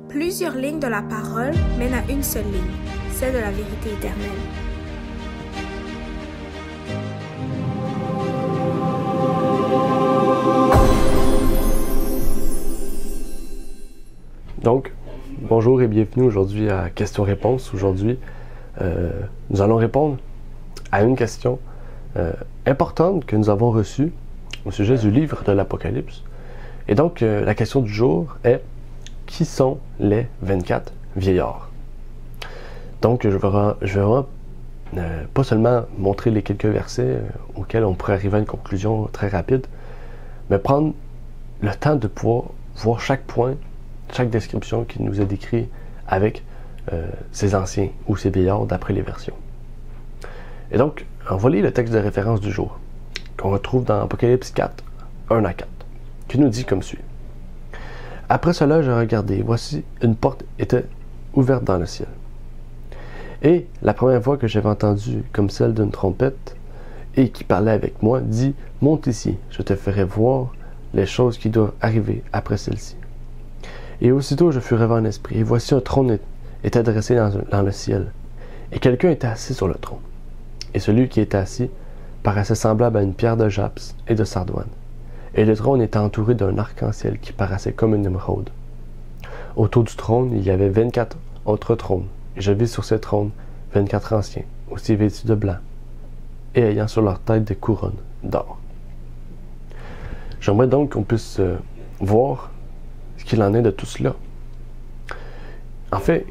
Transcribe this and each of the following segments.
Plusieurs lignes de la parole mènent à une seule ligne, celle de la vérité éternelle. Donc, bonjour et bienvenue aujourd'hui à Questions-Réponses. Aujourd'hui, nous allons répondre à une question importante que nous avons reçue au sujet du livre de l'Apocalypse. Et donc, la question du jour est: qui sont les 24 vieillards? Donc, je vais pas seulement montrer les quelques versets auxquels on pourrait arriver à une conclusion très rapide, mais prendre le temps de pouvoir voir chaque point, chaque description qui nous est décrit avec ces anciens ou ces vieillards d'après les versions. Et donc, on va lire le texte de référence du jour, qu'on retrouve dans Apocalypse 4, 1 à 4, qui nous dit comme suit. Après cela, je regardai, voici une porte était ouverte dans le ciel. Et la première voix que j'avais entendue, comme celle d'une trompette, et qui parlait avec moi, dit: monte ici, je te ferai voir les choses qui doivent arriver après celle-ci. Et aussitôt je fus rêvé en esprit, et voici un trône était dressé dans le ciel, et quelqu'un était assis sur le trône. Et celui qui était assis paraissait semblable à une pierre de jaspis et de sardoine. Et le trône était entouré d'un arc-en-ciel qui paraissait comme une émeraude. Autour du trône, il y avait 24 autres trônes, et je vis sur ces trônes 24 anciens, aussi vêtus de blanc, et ayant sur leur tête des couronnes d'or. J'aimerais donc qu'on puisse voir ce qu'il en est de tout cela. En fait,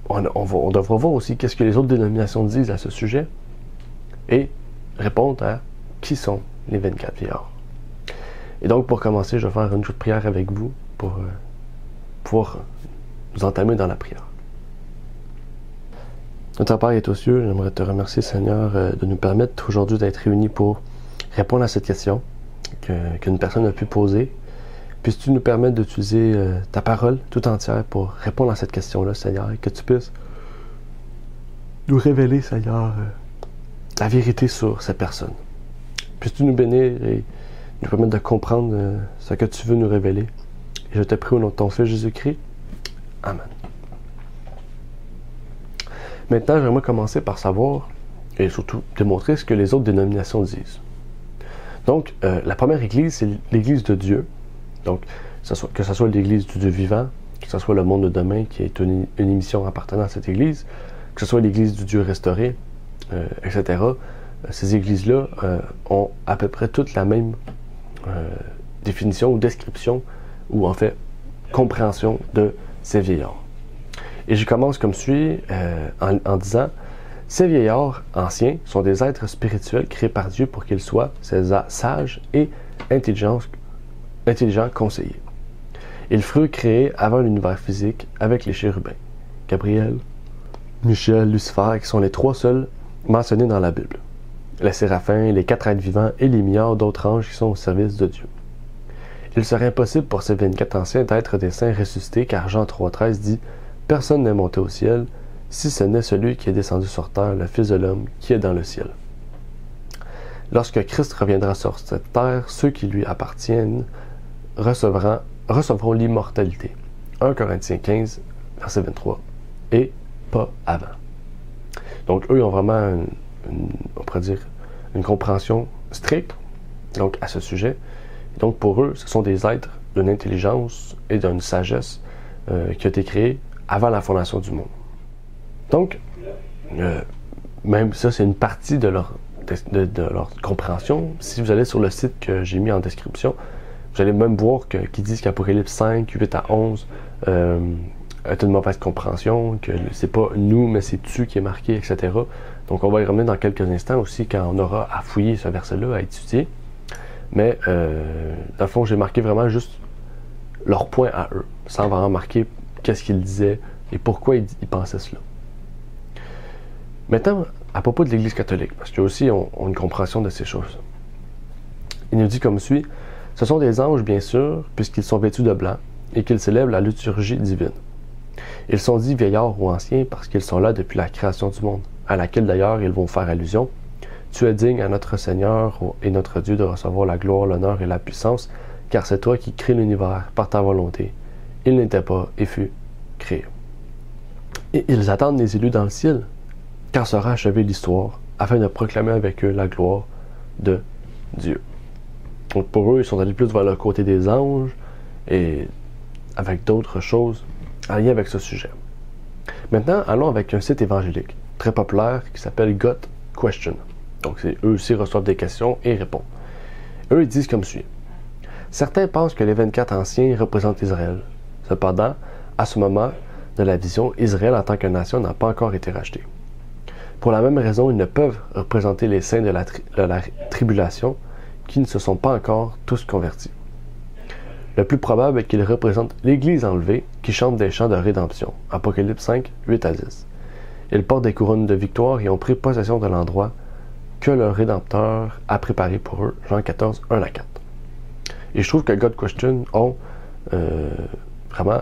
on devra voir aussi qu'est-ce que les autres dénominations disent à ce sujet, et répondre à qui sont les 24 vieillards. Et donc, pour commencer, je vais faire une joute de prière avec vous pour pouvoir nous entamer dans la prière. Notre Père est aux cieux, j'aimerais te remercier, Seigneur, de nous permettre aujourd'hui d'être réunis pour répondre à cette question qu'une personne a pu poser. Puisses-tu nous permettre d'utiliser ta parole tout entière pour répondre à cette question-là, Seigneur, et que tu puisses nous révéler, Seigneur, la vérité sur cette personne. Puisses-tu nous bénir et nous permettre de comprendre ce que tu veux nous révéler. Et je te prie au nom de ton Fils Jésus-Christ. Amen. Maintenant, j'aimerais commencer par savoir, et surtout démontrer ce que les autres dénominations disent. Donc, la première Église, c'est l'Église de Dieu. Donc, que ce soit l'Église du Dieu vivant, que ce soit le monde de demain, qui est une émission appartenant à cette Église, que ce soit l'Église du Dieu restauré, etc. Ces Églises-là ont à peu près toutes la même définition ou description, ou en fait, compréhension de ces vieillards. Et je commence comme suit en disant: ces vieillards anciens sont des êtres spirituels créés par Dieu pour qu'ils soient sages et intelligents conseillers. Ils furent créés avant l'univers physique avec les chérubins, Gabriel, Michel, Lucifer, qui sont les trois seuls mentionnés dans la Bible. Les séraphins, les 4 êtres vivants et les milliards d'autres anges qui sont au service de Dieu. Il serait impossible pour ces 24 anciens d'être des saints ressuscités, car Jean 3,13 dit: personne n'est monté au ciel, si ce n'est celui qui est descendu sur terre, le Fils de l'homme qui est dans le ciel. Lorsque Christ reviendra sur cette terre, ceux qui lui appartiennent recevront l'immortalité. 1 Corinthiens 15, verset 23, et pas avant. Donc, eux ont vraiment on pourrait dire, une compréhension stricte donc, à ce sujet. Et donc, pour eux, ce sont des êtres d'une intelligence et d'une sagesse qui a été créée avant la fondation du monde. Donc, même ça, c'est une partie de leur compréhension. Si vous allez sur le site que j'ai mis en description, vous allez même voir qu'ils disent qu'Apocalypse 5, 8 à 11 est une mauvaise compréhension, que c'est pas nous, mais c'est tu qui est marqué, etc. Donc, on va y revenir dans quelques instants aussi quand on aura à fouiller ce verset-là, à étudier. Mais, dans le fond, j'ai marqué vraiment juste leur point à eux, sans vraiment marquer qu'est-ce qu'ils disaient et pourquoi ils pensaient cela. Maintenant, à propos de l'Église catholique, parce qu'eux aussi ont une compréhension de ces choses. Il nous dit comme suit: ce sont des anges, bien sûr, puisqu'ils sont vêtus de blanc et qu'ils célèbrent la liturgie divine. Ils sont dits vieillards ou anciens parce qu'ils sont là depuis la création du monde, à laquelle d'ailleurs ils vont faire allusion. Tu es digne à notre Seigneur et notre Dieu de recevoir la gloire, l'honneur et la puissance, car c'est toi qui crées l'univers par ta volonté, il n'était pas et fut créé. Et ils attendent les élus dans le ciel, quand sera achevée l'histoire, afin de proclamer avec eux la gloire de Dieu. Donc pour eux, ils sont allés plus vers le côté des anges et avec d'autres choses en lien avec ce sujet. Maintenant, allons avec un site évangélique très populaire qui s'appelle Got Question. Donc eux aussi reçoivent des questions et répondent. Eux, ils disent comme suit. Certains pensent que les 24 anciens représentent Israël. Cependant, à ce moment de la vision, Israël en tant que nation n'a pas encore été racheté. Pour la même raison, ils ne peuvent représenter les saints de la tribulation qui ne se sont pas encore tous convertis. Le plus probable est qu'ils représentent l'Église enlevée qui chante des chants de rédemption. Apocalypse 5, 8 à 10. Ils portent des couronnes de victoire et ont pris possession de l'endroit que leur Rédempteur a préparé pour eux. Jean 14, 1 à 4. Et je trouve que God Question ont vraiment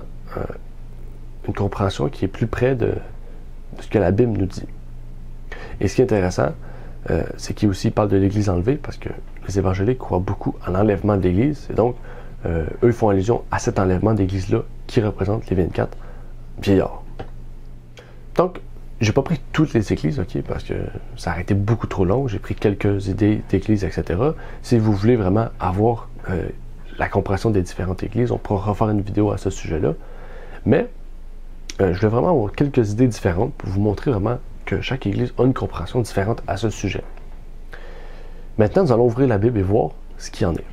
une compréhension qui est plus près de ce que la Bible nous dit. Et ce qui est intéressant, c'est qu'ils aussi parlent de l'Église enlevée, parce que les évangéliques croient beaucoup à l'enlèvement de l'Église, et donc eux font allusion à cet enlèvement d'Église-là qui représente les 24 vieillards. Donc, j'ai pas pris toutes les églises, ok, parce que ça aurait été beaucoup trop long. J'ai pris quelques idées d'églises, etc. Si vous voulez vraiment avoir la compréhension des différentes églises, on pourra refaire une vidéo à ce sujet-là. Mais je voulais vraiment avoir quelques idées différentes pour vous montrer vraiment que chaque église a une compréhension différente à ce sujet. Maintenant, nous allons ouvrir la Bible et voir ce qu'il y en est.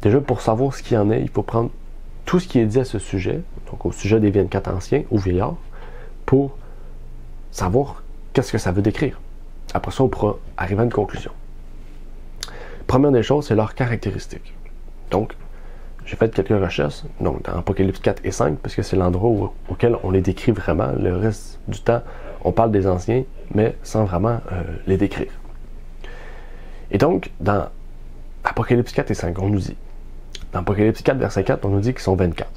Déjà, pour savoir ce qu'il y en est, il faut prendre tout ce qui est dit à ce sujet, donc au sujet des 24 anciens ou vieillards, pour savoir qu'est-ce que ça veut décrire. Après ça, on pourra arriver à une conclusion. Première des choses, c'est leurs caractéristiques. Donc, j'ai fait quelques recherches, donc dans Apocalypse 4 et 5, parce que c'est l'endroit auquel on les décrit vraiment. Le reste du temps, on parle des anciens, mais sans vraiment les décrire. Et donc, dans Apocalypse 4 et 5, on nous dit, dans Apocalypse 4, verset 4, on nous dit qu'ils sont 24.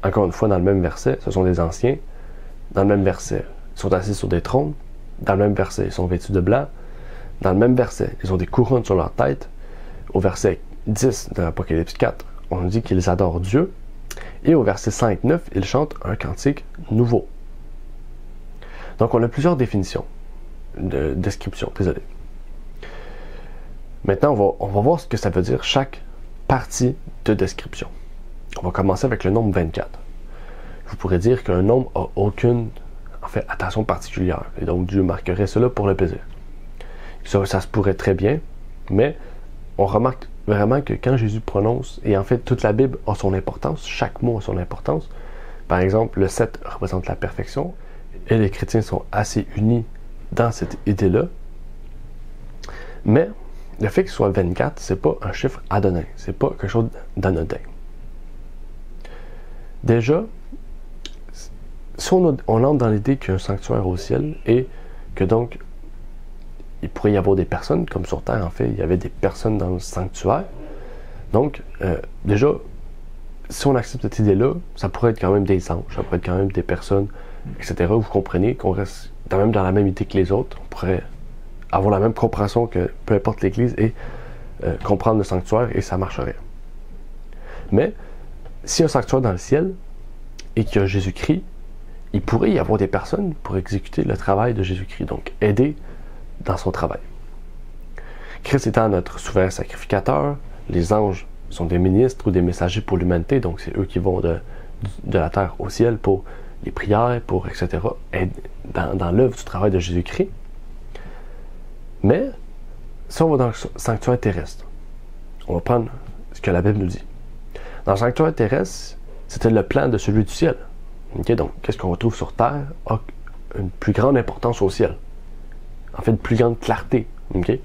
Encore une fois, dans le même verset, ce sont des anciens. Dans le même verset, ils sont assis sur des trônes. Dans le même verset, ils sont vêtus de blanc. Dans le même verset, ils ont des couronnes sur leur tête. Au verset 10 de l'Apocalypse 4, on nous dit qu'ils adorent Dieu. Et au verset 5-9, ils chantent un cantique nouveau. Donc, on a plusieurs définitions, descriptions, désolé. Maintenant, on va voir ce que ça veut dire chaque partie de description. On va commencer avec le nombre 24. Je pourrais dire qu'un nombre n'a aucune attention particulière. Et donc, Dieu marquerait cela pour le plaisir. Ça se pourrait très bien, mais on remarque vraiment que quand Jésus prononce, et en fait, toute la Bible a son importance, chaque mot a son importance. Par exemple, le 7 représente la perfection, et les chrétiens sont assez unis dans cette idée-là. Mais le fait qu'il soit 24, c'est pas un chiffre anodin, c'est pas quelque chose d'anodin. Déjà, si on entre dans l'idée qu'il y a un sanctuaire au ciel et que donc il pourrait y avoir des personnes, comme sur Terre en fait, il y avait des personnes dans le sanctuaire. Donc, déjà, si on accepte cette idée-là, ça pourrait être quand même des anges, ça pourrait être quand même des personnes, etc. Vous comprenez qu'on reste quand même dans la même idée que les autres. On pourrait avoir la même compréhension que peu importe l'Église et comprendre le sanctuaire et ça marcherait. Mais, s'il y a un sanctuaire dans le ciel et qu'il y a Jésus-Christ, il pourrait y avoir des personnes pour exécuter le travail de Jésus-Christ, donc aider dans son travail. Christ étant notre souverain sacrificateur, les anges sont des ministres ou des messagers pour l'humanité, donc c'est eux qui vont de la terre au ciel pour les prières, pour etc., dans l'œuvre du travail de Jésus-Christ. Mais, si on va dans le sanctuaire terrestre, on va prendre ce que la Bible nous dit. Dans le sanctuaire terrestre, c'était le plan de celui du ciel. Okay, donc, qu'est-ce qu'on retrouve sur Terre a une plus grande importance au ciel. En fait, une plus grande clarté. Okay?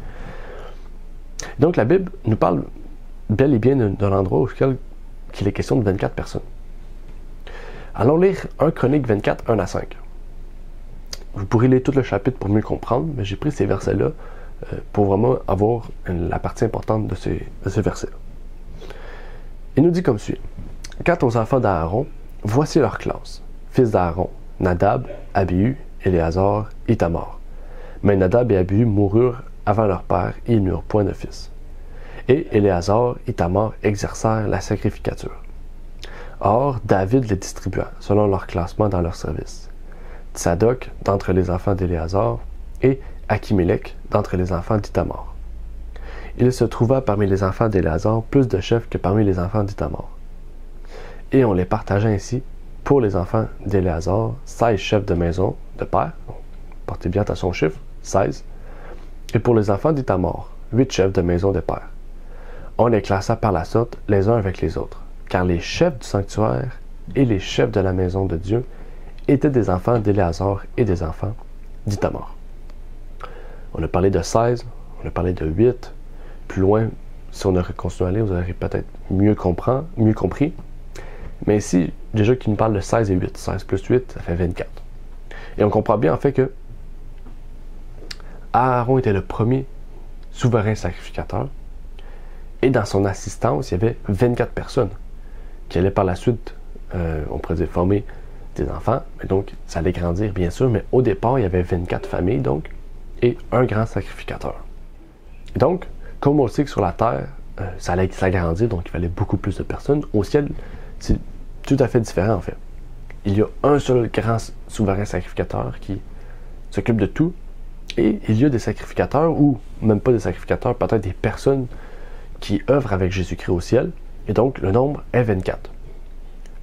Donc, la Bible nous parle bel et bien d'un endroit où il est question de 24 personnes. Allons lire 1 Chronique 24, 1 à 5. Vous pourrez lire tout le chapitre pour mieux comprendre, mais j'ai pris ces versets-là pour vraiment avoir la partie importante de ces versets-là. Il nous dit comme suit. Quant aux enfants d'Aaron, voici leur classe. Fils d'Aaron, Nadab, Abihu, Éléazar, Ithamar. Mais Nadab et Abihu moururent avant leur père et ils n'eurent point de fils. Et Éléazar, Ithamar exercèrent la sacrificature. Or, David les distribua, selon leur classement dans leur service. Tsadok, d'entre les enfants d'Éléazar, et Achimélec, d'entre les enfants d'Ithamar. Il se trouva parmi les enfants d'Éléazar plus de chefs que parmi les enfants d'Ithamar. Et on les partagea ainsi pour les enfants d'Éléazar, 16 chefs de maison de père, portez bien attention au chiffre, 16, et pour les enfants d'Ithamar, 8 chefs de maison de père. On les classa par la sorte les uns avec les autres, car les chefs du sanctuaire et les chefs de la maison de Dieu étaient des enfants d'Éléazar et des enfants d'Ithamar. On a parlé de 16, on a parlé de 8. Plus loin, si on aurait continué à lire, vous aurez peut-être mieux compris. Mais ici, déjà qu'il nous parle de 16 et 8. 16 plus 8, ça fait 24. Et on comprend bien en fait que Aaron était le premier souverain sacrificateur. Et dans son assistance, il y avait 24 personnes qui allaient par la suite, on pourrait dire, former des enfants. Mais donc, ça allait grandir, bien sûr. Mais au départ, il y avait 24 familles, donc, et un grand sacrificateur. Et donc, comme on le sait que sur la terre, ça allait s'agrandir, donc il fallait beaucoup plus de personnes. Au ciel, c'est tout à fait différent, en fait. Il y a un seul grand souverain sacrificateur qui s'occupe de tout. Et il y a des sacrificateurs, ou même pas des sacrificateurs, peut-être des personnes qui œuvrent avec Jésus-Christ au ciel. Et donc, le nombre est 24.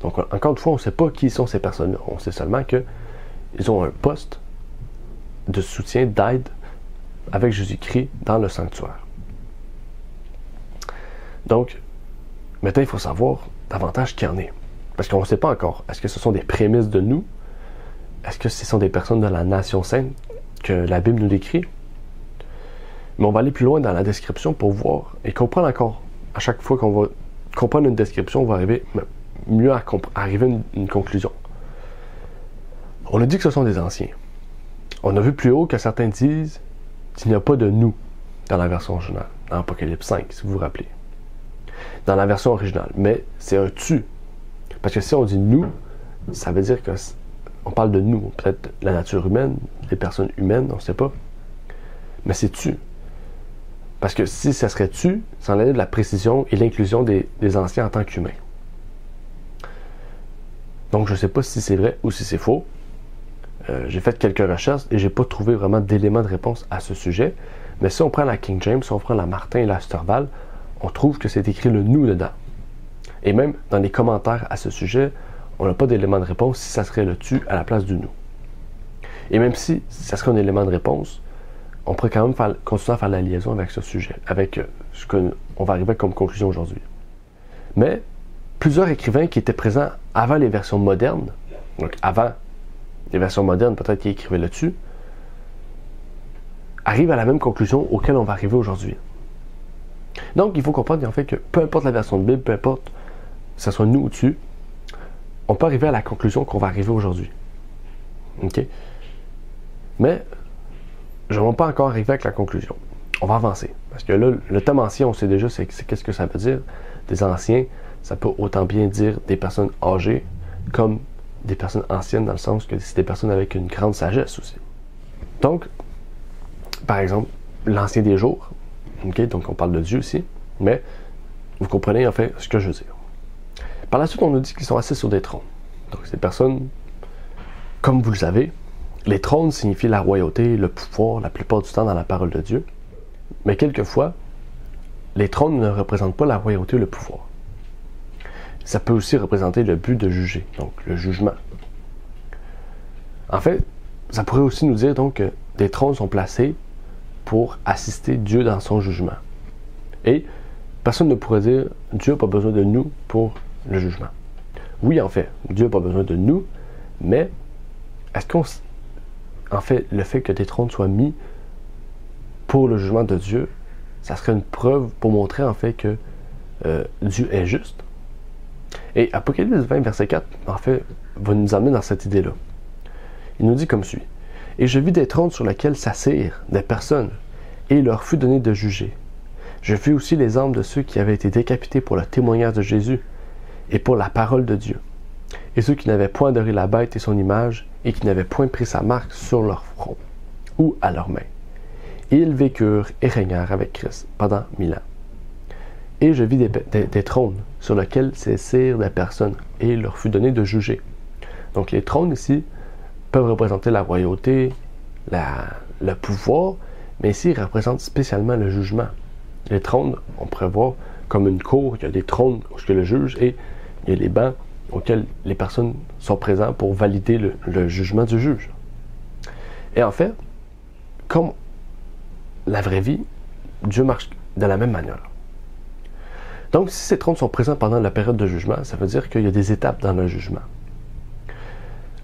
Donc, encore une fois, on ne sait pas qui sont ces personnes-là. On sait seulement qu'ils ont un poste de soutien, d'aide avec Jésus-Christ dans le sanctuaire. Donc, maintenant, il faut savoir davantage qui en est. Parce qu'on ne sait pas encore. Est-ce que ce sont des prémices de nous? Est-ce que ce sont des personnes de la nation sainte que la Bible nous décrit? Mais on va aller plus loin dans la description pour voir et comprendre encore. À chaque fois qu'on va comprendre une description, on va arriver mieux à arriver à une conclusion. On a dit que ce sont des anciens. On a vu plus haut que certains disent qu'il n'y a pas de nous dans la version originale, dans Apocalypse 5, si vous vous rappelez. Dans la version originale. Mais c'est un tu. Parce que si on dit nous, ça veut dire qu'on parle de nous. Peut-être la nature humaine, les personnes humaines, on ne sait pas. Mais c'est tu. Parce que si ça serait tu, ça enlève de la précision et l'inclusion des anciens en tant qu'humains. Donc je ne sais pas si c'est vrai ou si c'est faux. J'ai fait quelques recherches et je n'ai pas trouvé vraiment d'éléments de réponse à ce sujet. Mais si on prend la King James, si on prend la Martin et la Sterval, on trouve que c'est écrit le nous dedans. Et même dans les commentaires à ce sujet, on n'a pas d'élément de réponse si ça serait le tu à la place du nous. Et même si ça serait un élément de réponse, on pourrait quand même continuer à faire la liaison avec ce sujet, avec ce qu'on va arriver comme conclusion aujourd'hui. Mais plusieurs écrivains qui étaient présents avant les versions modernes, donc avant les versions modernes peut-être qui écrivaient là-dessus, arrivent à la même conclusion auquel on va arriver aujourd'hui. Donc, il faut comprendre en fait que peu importe la version de Bible, peu importe que ce soit nous ou tu, on peut arriver à la conclusion qu'on va arriver aujourd'hui. OK? Mais, je ne vais pas encore arriver avec la conclusion. On va avancer. Parce que là, le thème ancien, on sait déjà c'est qu'est-ce que ça veut dire. Des anciens, ça peut autant bien dire des personnes âgées comme des personnes anciennes, dans le sens que c'est des personnes avec une grande sagesse aussi. Donc, par exemple, l'ancien des jours, okay, donc on parle de Dieu ici, mais vous comprenez en fait ce que je veux dire. Par la suite, on nous dit qu'ils sont assis sur des trônes. Donc, ces personnes, comme vous le savez, les trônes signifient la royauté, le pouvoir, la plupart du temps dans la parole de Dieu. Mais quelquefois, les trônes ne représentent pas la royauté ou le pouvoir. Ça peut aussi représenter le but de juger, donc le jugement. En fait, ça pourrait aussi nous dire donc que des trônes sont placés pour assister Dieu dans son jugement. Et personne ne pourrait dire Dieu n'a pas besoin de nous pour le jugement. Oui, en fait, Dieu n'a pas besoin de nous, mais est-ce qu'on... En fait, le fait que des trônes soient mis pour le jugement de Dieu, ça serait une preuve pour montrer en fait que Dieu est juste. Et Apocalypse 20, verset 4, en fait, va nous amener dans cette idée-là. Il nous dit comme suit. « Et je vis des trônes sur lesquels s'assirent des personnes, et il leur fut donné de juger. Je vis aussi les âmes de ceux qui avaient été décapités pour le témoignage de Jésus et pour la parole de Dieu, et ceux qui n'avaient point adoré la bête et son image, et qui n'avaient point pris sa marque sur leur front ou à leurs mains. Et ils vécurent et régnèrent avec Christ pendant 1000 ans. Et je vis des trônes sur lesquels s'assirent des personnes, et il leur fut donné de juger. Donc les trônes ici peuvent représenter la royauté, le pouvoir, mais ici ils représentent spécialement le jugement. Les trônes, on pourrait voir comme une cour, il y a des trônes où il y a le juge, et il y a les bancs auxquels les personnes sont présentes pour valider le jugement du juge. Et en fait, comme la vraie vie, Dieu marche de la même manière. Donc, si ces trônes sont présents pendant la période de jugement, ça veut dire qu'il y a des étapes dans le jugement.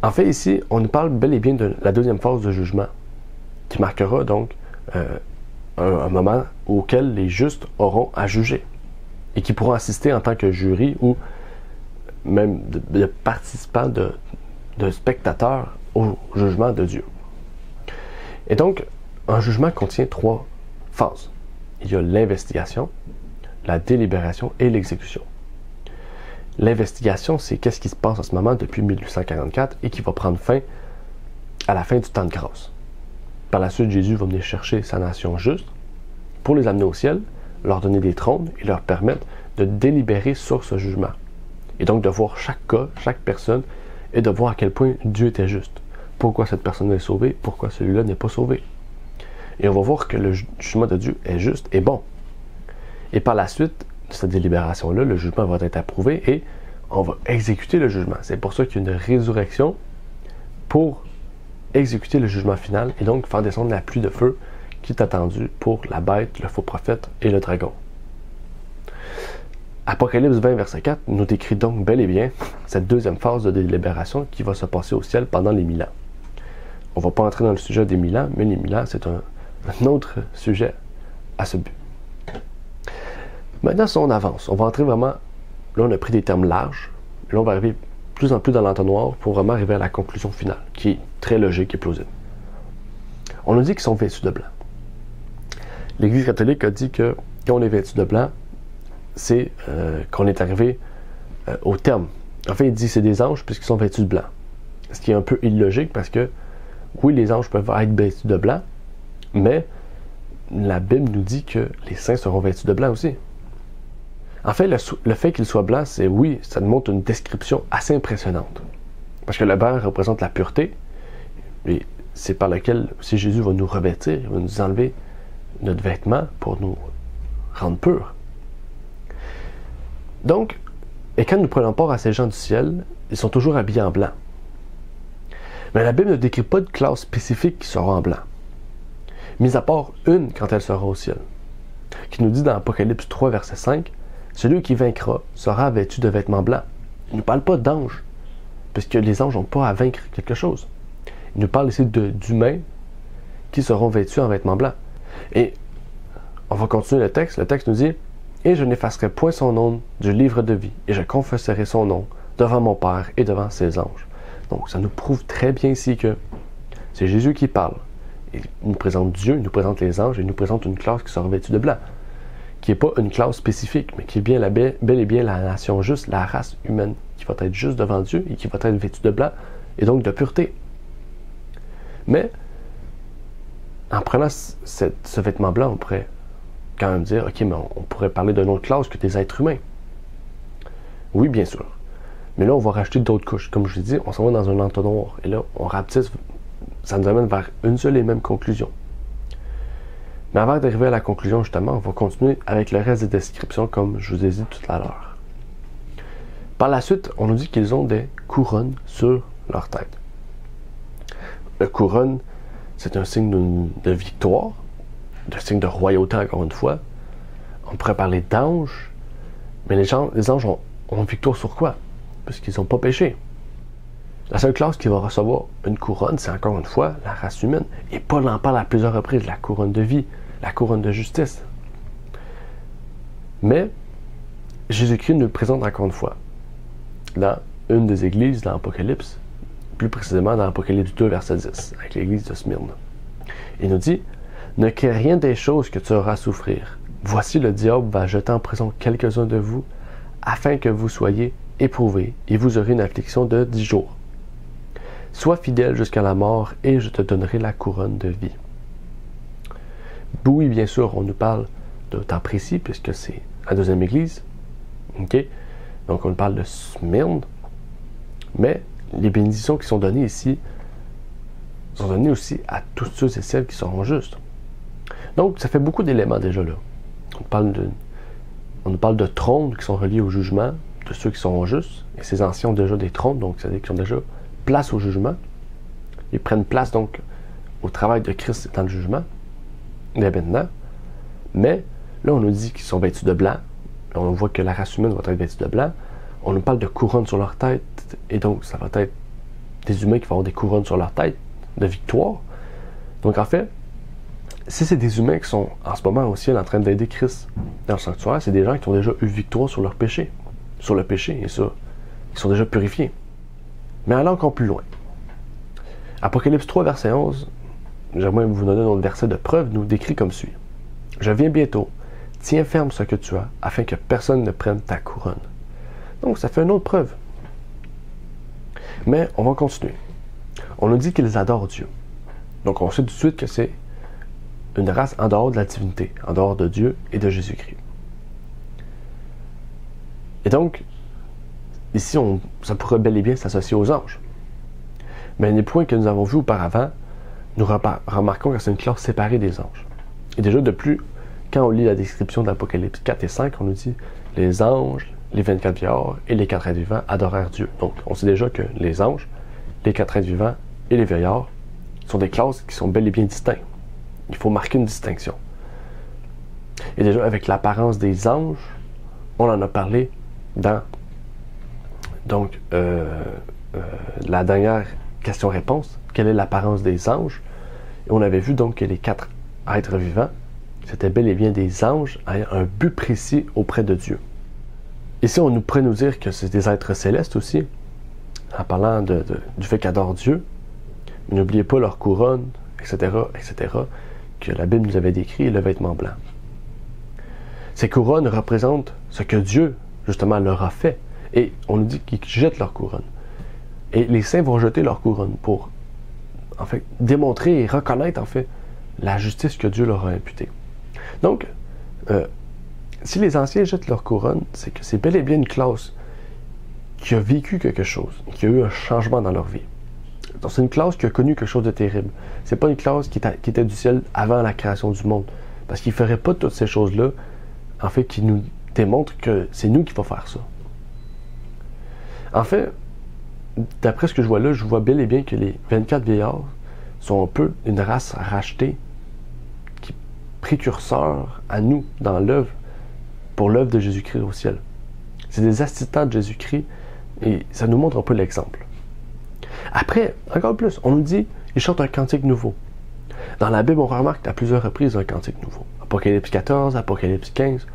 En fait, ici, on nous parle bel et bien de la deuxième phase de jugement, qui marquera donc un moment auquel les justes auront à juger, et qui pourront assister en tant que jury ou même de participants, de spectateurs au jugement de Dieu. Et donc, un jugement contient 3 phases. Il y a l'investigation, la délibération et l'exécution. L'investigation, c'est qu'est-ce qui se passe en ce moment depuis 1844 et qui va prendre fin à la fin du temps de grâce. Par la suite, Jésus va venir chercher sa nation juste pour les amener au ciel, leur donner des trônes et leur permettre de délibérer sur ce jugement. Et donc de voir chaque cas, chaque personne, et de voir à quel point Dieu était juste. Pourquoi cette personne est sauvée, pourquoi celui-là n'est pas sauvé. Et on va voir que le jugement de Dieu est juste et bon. Et par la suite de cette délibération-là, le jugement va être approuvé et on va exécuter le jugement. C'est pour ça qu'il y a une résurrection pour exécuter le jugement final et donc faire descendre la pluie de feu qui est attendue pour la bête, le faux prophète et le dragon. Apocalypse 20, verset 4 nous décrit donc bel et bien cette deuxième phase de délibération qui va se passer au ciel pendant les 1000 ans. On ne va pas entrer dans le sujet des 1000 ans, mais les 1000 ans, c'est un autre sujet à ce but. Maintenant, si on avance, on va entrer vraiment, là on a pris des termes larges, et là on va arriver plus en plus dans l'entonnoir pour vraiment arriver à la conclusion finale, qui est très logique et plausible. On nous dit qu'ils sont vêtus de blanc. L'Église catholique a dit que quand on est vêtu de blanc, c'est qu'on est arrivé au terme. En fait, il dit que c'est des anges puisqu'ils sont vêtus de blanc. Ce qui est un peu illogique parce que, oui, les anges peuvent être vêtus de blanc, mais la Bible nous dit que les saints seront vêtus de blanc aussi. En fait, le fait qu'ils soient blancs, c'est oui, ça nous montre une description assez impressionnante. Parce que le blanc représente la pureté, et c'est par lequel, si Jésus va nous revêtir, il va nous enlever notre vêtement pour nous rendre purs. Donc, et quand nous prenons part à ces gens du ciel, ils sont toujours habillés en blanc. Mais la Bible ne décrit pas de classe spécifique qui sera en blanc, mis à part une quand elle sera au ciel, qui nous dit dans Apocalypse 3, verset 5, « Celui qui vaincra sera vêtu de vêtements blancs. » Il ne nous parle pas d'anges, puisque les anges n'ont pas à vaincre quelque chose. Il nous parle ici d'humains qui seront vêtus en vêtements blancs. Et on va continuer le texte. Le texte nous dit « Et je n'effacerai point son nom du livre de vie, et je confesserai son nom devant mon Père et devant ses anges. » Donc, ça nous prouve très bien ici que c'est Jésus qui parle. Il nous présente Dieu, il nous présente les anges, et il nous présente une classe qui sera vêtue de blanc, qui n'est pas une classe spécifique, mais qui est bien bel et bien la nation juste, la race humaine, qui va être juste devant Dieu et qui va être vêtue de blanc, et donc de pureté. Mais, en prenant ce vêtement blanc, on pourrait quand même dire, ok, mais on pourrait parler d'une autre classe que des êtres humains. Oui, bien sûr. Mais là, on va rajouter d'autres couches. Comme je vous ai dit, on s'en va dans un entonnoir. Et là, on rapetisse, ça nous amène vers une seule et même conclusion. Mais avant d'arriver à la conclusion, justement, on va continuer avec le reste des descriptions, comme je vous ai dit tout à l'heure. Par la suite, on nous dit qu'ils ont des couronnes sur leur tête. Le couronne, c'est un signe de victoire, un signe de royauté, encore une fois. On pourrait parler d'anges, mais les anges ont victoire sur quoi? Puisqu'ils n'ont pas péché. La seule classe qui va recevoir une couronne, c'est encore une fois la race humaine. Et Paul en parle à plusieurs reprises, la couronne de vie, la couronne de justice. Mais Jésus-Christ nous le présente encore une fois dans une des églises, dans l'Apocalypse, plus précisément dans l'Apocalypse 2, verset 10, avec l'église de Smyrne. Il nous dit « Ne crains rien des choses que tu auras à souffrir. Voici le diable va jeter en prison quelques-uns de vous, afin que vous soyez éprouvés, et vous aurez une affliction de 10 jours. Sois fidèle jusqu'à la mort, et je te donnerai la couronne de vie. » Oui, bien sûr, on nous parle de temps précis, puisque c'est la deuxième église. OK? Donc, on parle de Smyrne. Mais les bénédictions qui sont données ici sont données aussi à tous ceux et celles qui seront justes. Donc, ça fait beaucoup d'éléments déjà là. On nous parle de trônes qui sont reliés au jugement de ceux qui sont justes. Et ces anciens ont déjà des trônes, donc c'est-à-dire qu'ils ont déjà place au jugement. Ils prennent place donc au travail de Christ dans le jugement, dès maintenant. Mais là, on nous dit qu'ils sont vêtus de blanc. On voit que la race humaine va être vêtue de blanc. On nous parle de couronnes sur leur tête. Et donc, ça va être des humains qui vont avoir des couronnes sur leur tête de victoire. Donc, en fait, si c'est des humains qui sont en ce moment au ciel en train d'aider Christ dans le sanctuaire, c'est des gens qui ont déjà eu victoire sur leur péché. Sur le péché, et ça, ils sont déjà purifiés. Mais allons encore plus loin. Apocalypse 3, verset 11, j'aimerais vous donner un autre verset de preuve, nous décrit comme suit. « Je viens bientôt, tiens ferme ce que tu as, afin que personne ne prenne ta couronne. » Donc, ça fait une autre preuve. Mais on va continuer. On nous dit qu'ils adorent Dieu. Donc, on sait tout de suite que c'est une race en dehors de la divinité, en dehors de Dieu et de Jésus-Christ. Et donc, ici, ça pourrait bel et bien s'associer aux anges. Mais les points que nous avons vus auparavant, nous remarquons que c'est une classe séparée des anges. Et déjà, de plus, quand on lit la description d'Apocalypse 4 et 5, on nous dit « Les anges, les 24 vieillards et les 4 êtres vivants adorèrent Dieu. » Donc, on sait déjà que les anges, les 4 êtres vivants et les vieillards sont des classes qui sont bel et bien distinctes. Il faut marquer une distinction. Et déjà, avec l'apparence des anges, on en a parlé dans la dernière question-réponse. Quelle est l'apparence des anges? Et on avait vu donc que les 4 êtres vivants, c'était bel et bien des anges ayant un but précis auprès de Dieu. Ici, on pourrait nous dire que c'est des êtres célestes aussi, en parlant du fait qu'ils adorent Dieu. Mais n'oubliez pas leur couronne, etc., que la Bible nous avait décrit, et le vêtement blanc. Ces couronnes représentent ce que Dieu, justement, leur a fait. Et on nous dit qu'ils jettent leur couronne. Et les saints vont jeter leur couronne pour, en fait, démontrer et reconnaître, en fait, la justice que Dieu leur a imputée. Donc, si les anciens jettent leur couronne, c'est que c'est bel et bien une classe qui a vécu quelque chose, qui a eu un changement dans leur vie. Donc, c'est une classe qui a connu quelque chose de terrible. C'est pas une classe qui était du ciel avant la création du monde. Parce qu'ils ne feraient pas toutes ces choses-là, en fait, qui nous démontrent que c'est nous qui va faire ça. En fait, d'après ce que je vois là, je vois bel et bien que les 24 vieillards sont un peu une race rachetée, qui est précurseur à nous dans l'œuvre, pour l'œuvre de Jésus-Christ au ciel. C'est des assistants de Jésus-Christ et ça nous montre un peu l'exemple. Après, encore plus, on nous dit, ils chantent un cantique nouveau. Dans la Bible, on remarque à plusieurs reprises un cantique nouveau. Apocalypse 14, Apocalypse 15.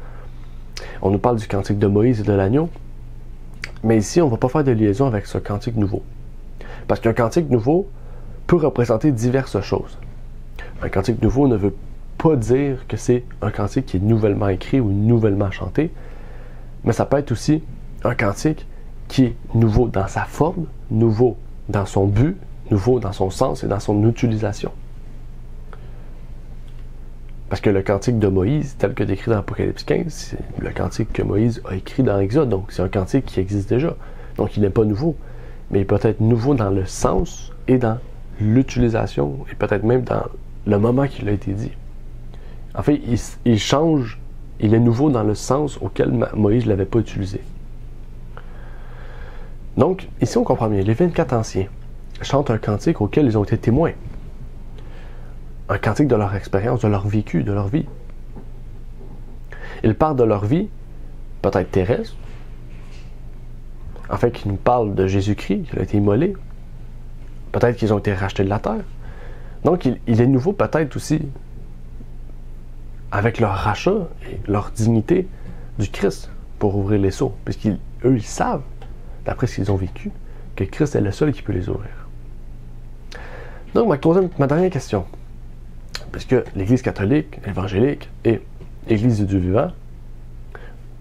On nous parle du cantique de Moïse et de l'agneau. Mais ici, on ne va pas faire de liaison avec ce cantique nouveau. Parce qu'un cantique nouveau peut représenter diverses choses. Un cantique nouveau ne veut pas dire que c'est un cantique qui est nouvellement écrit ou nouvellement chanté, mais ça peut être aussi un cantique qui est nouveau dans sa forme, nouveau dans son but, nouveau dans son sens et dans son utilisation. Parce que le cantique de Moïse, tel que décrit dans l'Apocalypse 15, c'est le cantique que Moïse a écrit dans Exode. Donc, c'est un cantique qui existe déjà. Donc, il n'est pas nouveau. Mais il peut être nouveau dans le sens et dans l'utilisation et peut-être même dans le moment qu'il a été dit. En fait, il change, il est nouveau dans le sens auquel Moïse ne l'avait pas utilisé. Donc, ici, on comprend bien. Les 24 anciens chantent un cantique auquel ils ont été témoins. Un cantique de leur expérience, de leur vécu, de leur vie. Ils parlent de leur vie, peut-être terrestre, en fait, qu'ils nous parlent de Jésus-Christ, qu'il a été immolé. Peut-être qu'ils ont été rachetés de la terre. Donc, il est nouveau peut-être aussi avec leur rachat et leur dignité du Christ pour ouvrir les sceaux. Puisqu'eux, ils savent, d'après ce qu'ils ont vécu, que Christ est le seul qui peut les ouvrir. Donc, ma dernière question. Puisque l'Église catholique, évangélique et l'Église du Dieu vivant,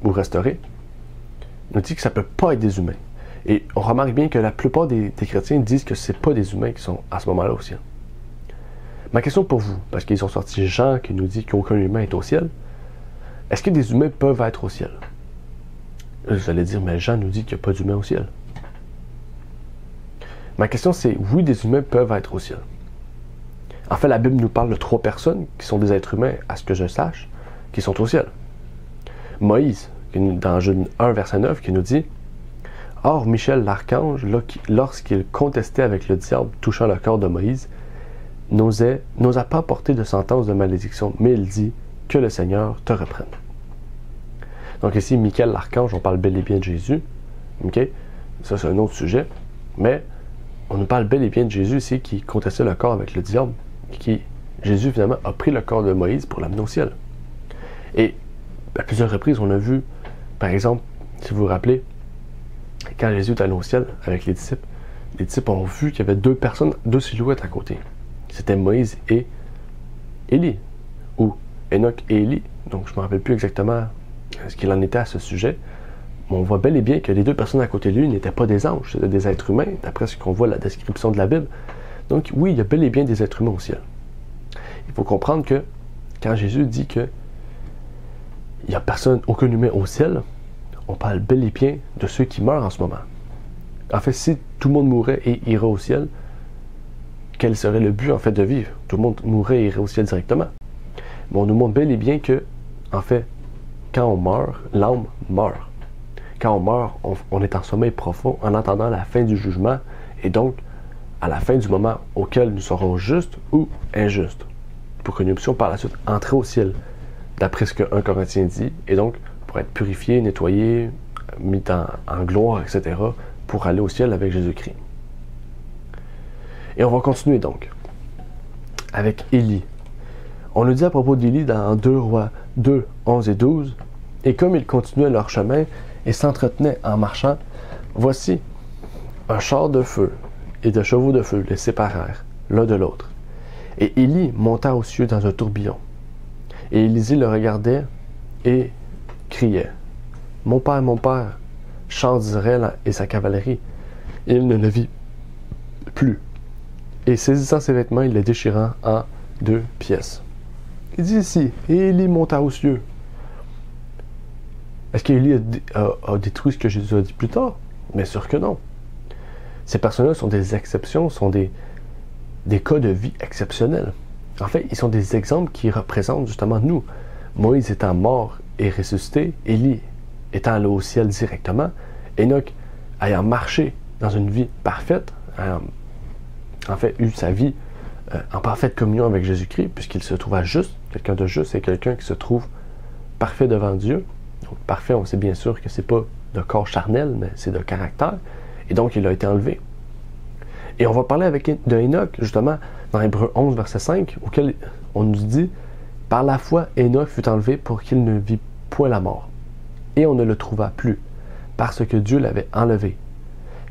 ou restaurée, nous dit que ça ne peut pas être des humains. Et on remarque bien que la plupart des chrétiens disent que ce n'est pas des humains qui sont à ce moment-là au ciel. Ma question pour vous, parce qu'ils ont sorti Jean qui nous dit qu'aucun humain est au ciel, est-ce que des humains peuvent être au ciel? Vous allez dire, mais Jean nous dit qu'il n'y a pas d'humains au ciel. Ma question c'est, oui, des humains peuvent être au ciel. En fait, la Bible nous parle de 3 personnes qui sont des êtres humains, à ce que je sache, qui sont au ciel. Moïse, dans Genèse 1, verset 9, qui nous dit « Or, Michel l'archange, lorsqu'il contestait avec le diable touchant le corps de Moïse, n'osa pas porter de sentence de malédiction, mais il dit « Que le Seigneur te reprenne. » Donc ici, Michel l'archange, on parle bel et bien de Jésus. Okay? Ça, c'est un autre sujet. Mais on nous parle bel et bien de Jésus ici qui contestait le corps avec le diable. Jésus, finalement, a pris le corps de Moïse pour l'amener au ciel. Et à plusieurs reprises, on a vu, par exemple, si vous vous rappelez, quand Jésus est allé au ciel avec les disciples ont vu qu'il y avait 2 personnes, 2 silhouettes à côté. C'était Moïse et Élie, ou Enoch et Élie. Donc, je ne me rappelle plus exactement ce qu'il en était à ce sujet. Mais on voit bel et bien que les 2 personnes à côté de lui n'étaient pas des anges, c'était des êtres humains, d'après ce qu'on voit la description de la Bible. Donc, oui, il y a bel et bien des êtres humains au ciel. Il faut comprendre que quand Jésus dit que il n'y a personne, aucun humain au ciel, on parle bel et bien de ceux qui meurent en ce moment. En fait, si tout le monde mourrait et irait au ciel, quel serait le but en fait de vivre? Tout le monde mourrait et irait au ciel directement. Mais on nous montre bel et bien que, en fait, quand on meurt, l'âme meurt. Quand on meurt, on est en sommeil profond en attendant la fin du jugement et donc à la fin du moment auquel nous serons justes ou injustes. Pour que nous puissions par la suite entrer au ciel, d'après ce que 1 Corinthiens dit, et donc pour être purifié, nettoyé, mis en gloire, etc., pour aller au ciel avec Jésus-Christ. Et on va continuer donc avec Élie. On nous dit à propos d'Élie dans 2 Rois 2, 11 et 12, « Et comme ils continuaient leur chemin et s'entretenaient en marchant, voici, un char de feu et de chevaux de feu les séparèrent l'un de l'autre. Et Élie monta aux cieux dans un tourbillon. Et Élisée le regardait et criait, « Mon père, char d'Israël et sa cavalerie. » Et il ne le vit plus. Et saisissant ses vêtements, il les déchira en 2 pièces. Il dit ici, et Élie monta aux cieux. Est-ce qu'Élie a détruit ce que Jésus a dit plus tard? Bien sûr que non. Ces personnes-là sont des exceptions, sont des cas de vie exceptionnels. En fait, ils sont des exemples qui représentent justement nous. Moïse étant mort et ressuscité, Élie étant allé au ciel directement, Enoch ayant marché dans une vie parfaite, en fait, eu sa vie en parfaite communion avec Jésus-Christ, puisqu'il se trouva juste. Quelqu'un de juste, c'est quelqu'un qui se trouve parfait devant Dieu. Donc, parfait, on sait bien sûr que c'est pas de corps charnel, mais c'est de caractère. Et donc, il a été enlevé. Et on va parler de Enoch, justement, dans Hébreux 11, verset 5, auquel on nous dit « Par la foi, Enoch fut enlevé pour qu'il ne vit point la mort. Et on ne le trouva plus, parce que Dieu l'avait enlevé.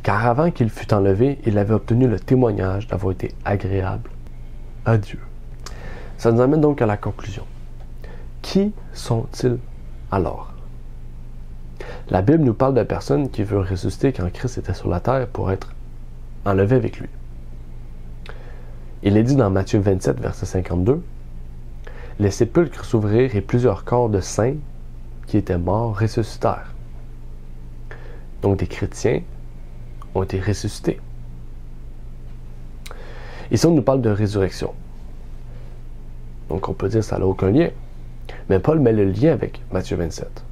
Car avant qu'il fût enlevé, il avait obtenu le témoignage d'avoir été agréable à Dieu. » Ça nous amène donc à la conclusion. Qui sont-ils alors? La Bible nous parle de personnes qui veulent ressusciter quand Christ était sur la terre pour être enlevé avec lui. Il est dit dans Matthieu 27, verset 52, « Les sépulcres s'ouvrirent et plusieurs corps de saints qui étaient morts ressuscitèrent. » Donc des chrétiens ont été ressuscités. Ici, on nous parle de résurrection. Donc on peut dire que ça n'a aucun lien. Mais Paul met le lien avec Matthieu 27.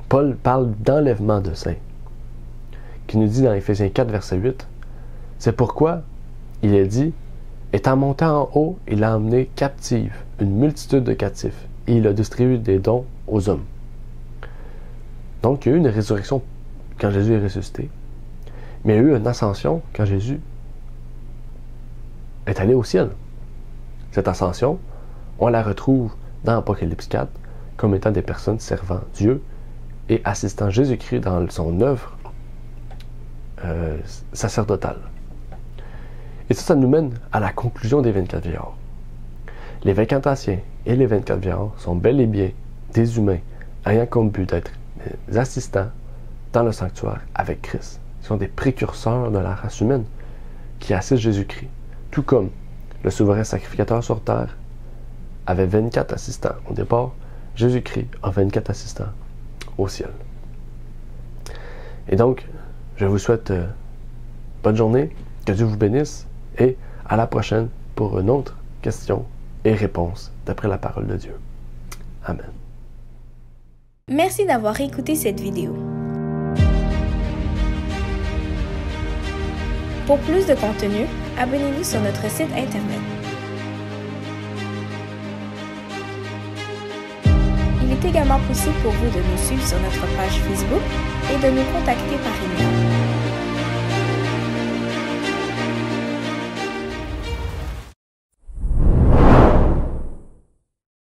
Paul parle d'enlèvement de saints, qui nous dit dans Éphésiens 4, verset 8, « C'est pourquoi il est dit, étant monté en haut, il a emmené captive une multitude de captifs, et il a distribué des dons aux hommes. » Donc il y a eu une résurrection quand Jésus est ressuscité, mais il y a eu une ascension quand Jésus est allé au ciel. Cette ascension, on la retrouve dans Apocalypse 4 comme étant des personnes servant Dieu et assistant Jésus-Christ dans son œuvre sacerdotale. Et ça nous mène à la conclusion des 24 vieillards. Les 24 anciens et les 24 vieillards sont bel et bien des humains ayant comme but d'être des assistants dans le sanctuaire avec Christ. Ils sont des précurseurs de la race humaine qui assistent Jésus-Christ. Tout comme le souverain sacrificateur sur terre avait 24 assistants au départ, Jésus-Christ a 24 assistants au ciel. Et donc, je vous souhaite bonne journée, que Dieu vous bénisse et à la prochaine pour une autre question et réponse d'après la parole de Dieu. Amen. Merci d'avoir écouté cette vidéo. Pour plus de contenu, abonnez-vous sur notre site Internet. Il est également possible pour vous de nous suivre sur notre page Facebook et de nous contacter par email.